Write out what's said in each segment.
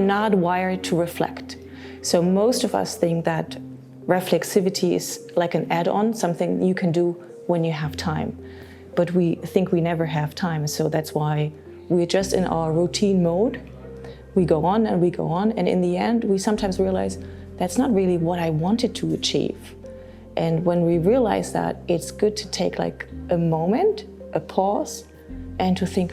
not wired to reflect. So most of us think that reflexivity is like an add-on, something you can do when you have time. But we think we never have time, so that's why we're just in our routine mode. We go on and we go on, and in the end, we sometimes realize that's not really what I wanted to achieve. And when we realize that, it's good to take like a moment, a pause, and to think,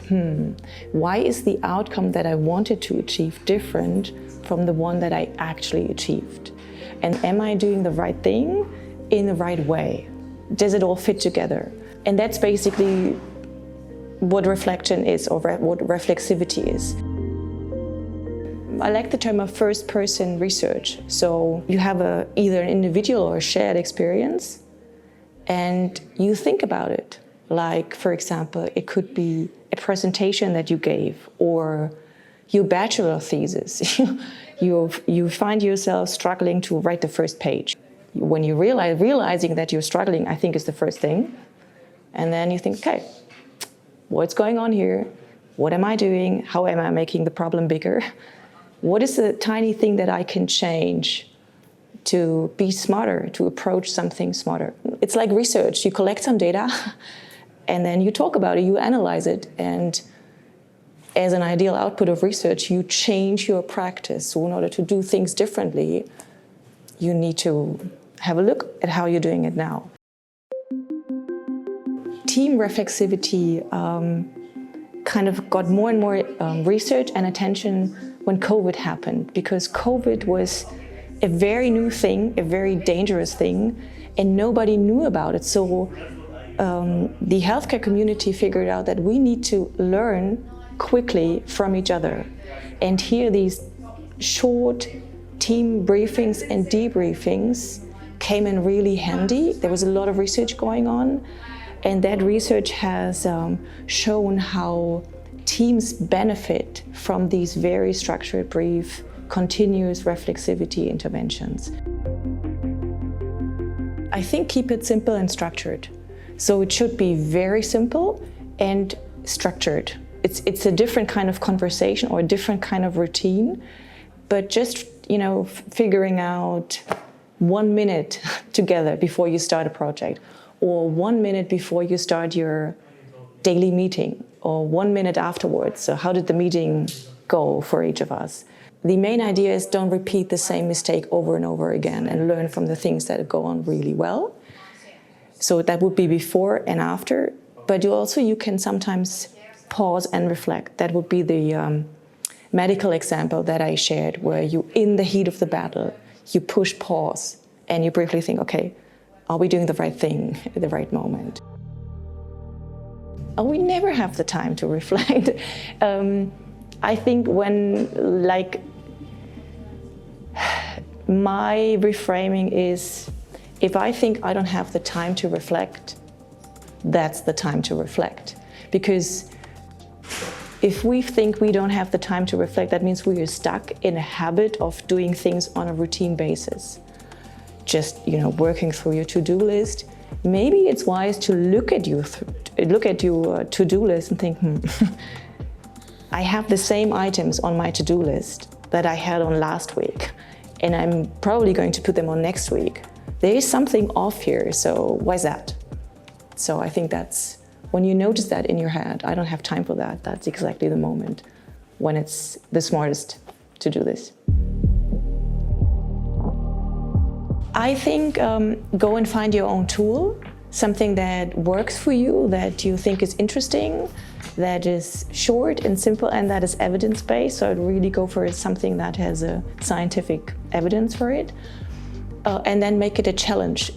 why is the outcome that I wanted to achieve different from the one that I actually achieved? And am I doing the right thing in the right way? Does it all fit together? And that's basically what reflection is, or what reflexivity is. I like the term of first-person research. So you have either an individual or a shared experience, and you think about it. Like, for example, it could be a presentation that you gave, or your bachelor thesis. You find yourself struggling to write the first page. When you realizing that you're struggling, I think is the first thing. And then you think, okay, what's going on here? What am I doing? How am I making the problem bigger? What is the tiny thing that I can change to be smarter, to approach something smarter? It's like research. You collect some data, and then you talk about it, you analyze it, and as an ideal output of research, you change your practice. So in order to do things differently, you need to have a look at how you're doing it now. Team reflexivity kind of got more and more research and attention when COVID happened, because COVID was a very new thing, a very dangerous thing, and nobody knew about it. So the healthcare community figured out that we need to learn quickly from each other. And here these short team briefings and debriefings came in really handy. There was a lot of research going on, and that research has shown how teams benefit from these very structured, brief, continuous reflexivity interventions. I think keep it simple and structured. So it should be very simple and structured. It's a different kind of conversation or a different kind of routine, but just, figuring out 1 minute together before you start a project, or 1 minute before you start your daily meeting, or 1 minute afterwards. So how did the meeting go for each of us? The main idea is don't repeat the same mistake over and over again, and learn from the things that go on really well. So that would be before and after, but you can sometimes pause and reflect. That would be the medical example that I shared, where you, in the heat of the battle, you push pause and you briefly think, okay, are we doing the right thing at the right moment? We never have the time to reflect. I think my reframing is, if I think I don't have the time to reflect, that's the time to reflect. Because if we think we don't have the time to reflect, that means we are stuck in a habit of doing things on a routine basis. Just, working through your to-do list. Maybe it's wise to look at your to-do list and think, I have the same items on my to-do list that I had on last week, and I'm probably going to put them on next week. There is something off here, so why is that? So I think that's, when you notice that in your head, I don't have time for that, that's exactly the moment when it's the smartest to do this. I think go and find your own tool, something that works for you, that you think is interesting, that is short and simple, and that is evidence-based. So I'd really go for something that has a scientific evidence for it. And then make it a challenge.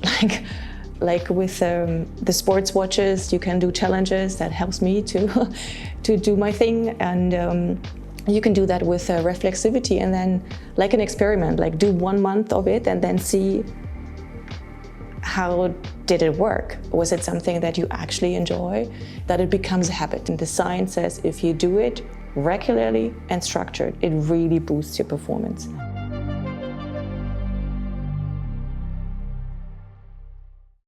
Like with the sports watches, you can do challenges. That helps me to do my thing. And you can do that with reflexivity, and then like an experiment, like do 1 month of it and then see how did it work. Was it something that you actually enjoy, that it becomes a habit? And the science says if you do it regularly and structured, it really boosts your performance.